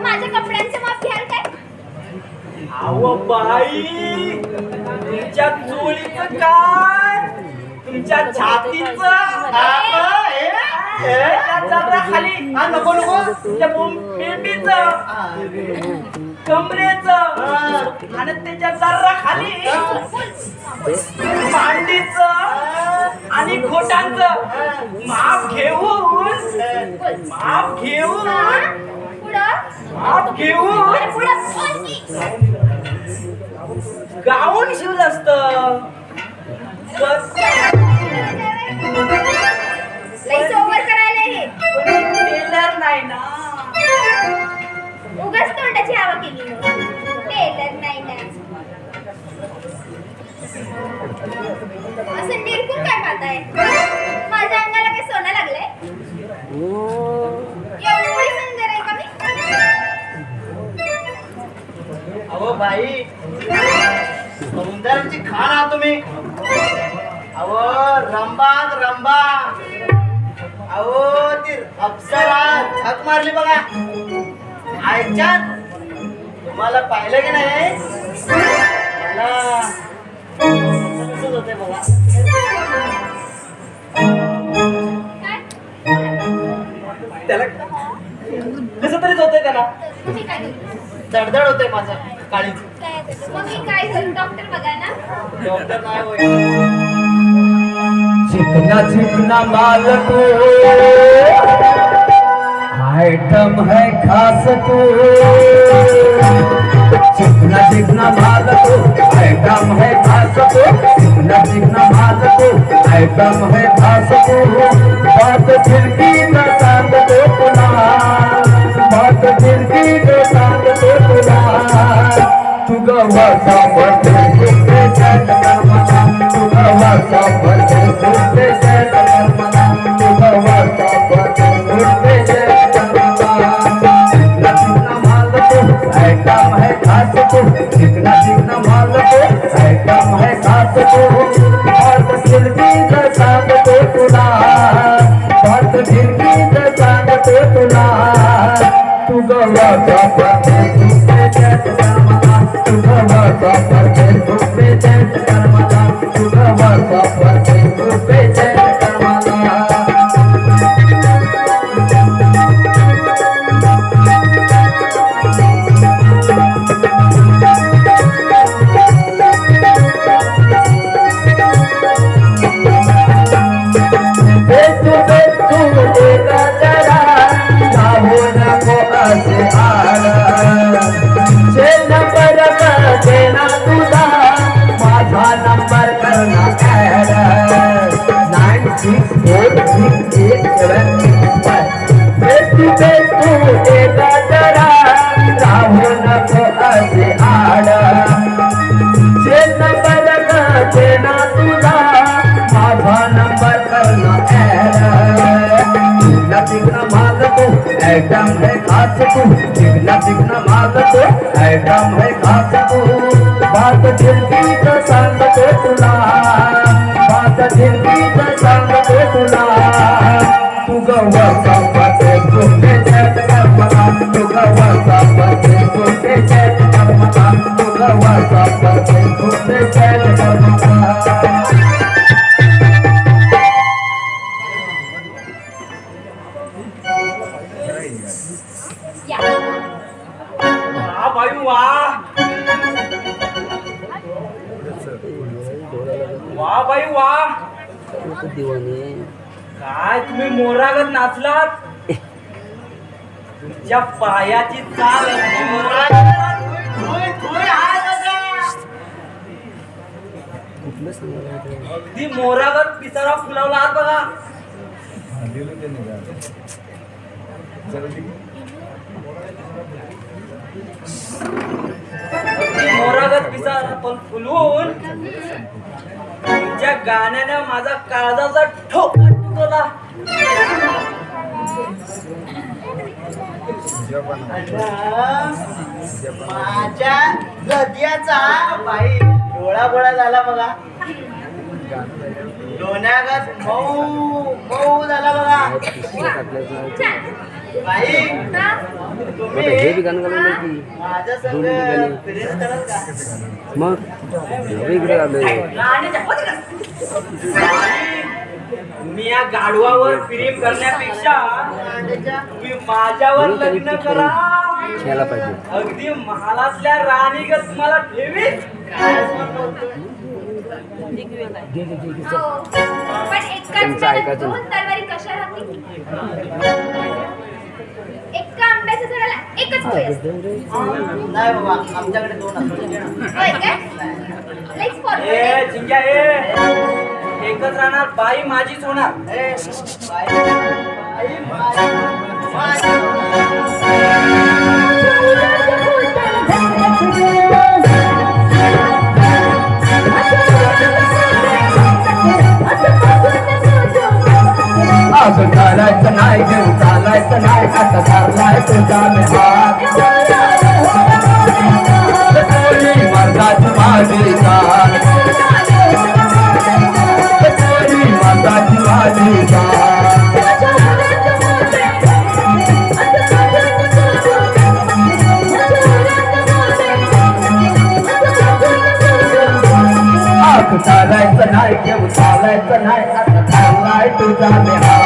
माझ्या कपड्यांचं माप घ्याल काय? अहो बाई, तुमच्या चोळीचं काय, तुमच्या छातीचं खाली नको नको, तुमच्या बेंबीचं कमरेचं आणि त्याच्या जरा खाली मांडीचं आणि खोटांचं माप घेऊन माप घेऊन गाऊन शिवलं असत. टेलर नाही ना, उगाच तोंडाची हवा केली. टेलर नाही ना, असं निरखून काय पाहताय? माझ्या अंगाला काय सोनं लागलंय? एवढी सुंदर आहे का मी? अहो बाई, सौंदर्याची खाण आहात तुम्ही. अहो रंबा अहो ती अप्सरा झक मारली बघा. आयच्या तुम्हाला पाहिलं की नाही? मला तसंच होतंय बघा. त्याला कसं तरीच होतंय, त्याला तुम्ही काय करू? दडदड होतंय माझं काळीच. मग मी काय करू? डॉक्टर बघा ना. डॉक्टर नाही होय. चिकना चिकना माल को आइटम है खास को, चिकना चिकना माल को आइटम है खास को, चिकना चिकना माल को आइटम है खास को. बात खिड़की न सांग दो तुला, बात खिड़की न सांग दो तुला. तू गव्हाचा पडते कुठे चॅट कर मला, तू गव्हाचा पडते कुठे चॅट कर मला, तू गव्हाचा पडते कुठे चॅट कर मला. चिकना चिकना माल को आइटम है खास को, चिकना चिकना माल को आइटम है खास को. बात खिड़की न सांग दो तुला, बात खिड़की न सांग दो तुला. तू गव्हाचा पडते कुठे चॅट कर मला, तू गव्हाचा पडते कुठे चॅट कर मला, तू गव्हाचा पडते कुठे चॅट कर मला. आइटम है खास को, चिकना चिकना माल को आइटम है खास को. बात खिड़की न सांग दो तुला, बात खिड़की न सांग दो तुला. तू गव्हाचा पडते कुठे चॅट कर मला, तू गव्हाचा पडते कुठे चॅट कर मला, तू गव्हाचा पडते कुठे चॅट कर मला. वा बाई वा, वा बाई वा, काय तुम्ही मोरागत नाचलात. तुमच्या पायाची चाल अगदी मोरागत पिसारा फुलावला आहात बघा. मोरागत पिसारा पण फुलवून तुमच्या गाण्याने माझा काळजाचा ठोका तुटला. माझ्या हृदयाचा बाई डोळा बोळा झाला बघा. लोण्यागत मऊ मऊ झाला बघा. बाई हा? तुम्ही हे बी गाणं गाणं की माझ्या संग दोन्ही गाणी. प्रेम कराल का? मग इकडे आलोय राणीच्या पत्रात. मी या गाढवावर प्रेम करण्यापेक्षा तुम्ही माझ्यावर लग्न करा. खेळायला पाहिजे अगदी महालातल्या राणीगत तुम्हाला ठेवी. हो. पण एकाच त्यांचं वेळेला ऐकायचं. दोन तलवारी कशा राहतील? एका आंब्याच्या झाडाला एकच फळ असते. नाही बाबा आमच्याकडे दोन असतात. होय काय? Let's forward. ए चिंग्या ए एकच राहणार. बाई माझीच होणार. बाई आज चालायचं नाही घेऊन चालायचं नाही आता चाललाय तुझा मी हात कोणी मर्दाची माझी जान कोणी मर्दाची माझी जान आज चालायचं नाही घेऊन चालायचं नाही आता चाललाय तुझा मी हात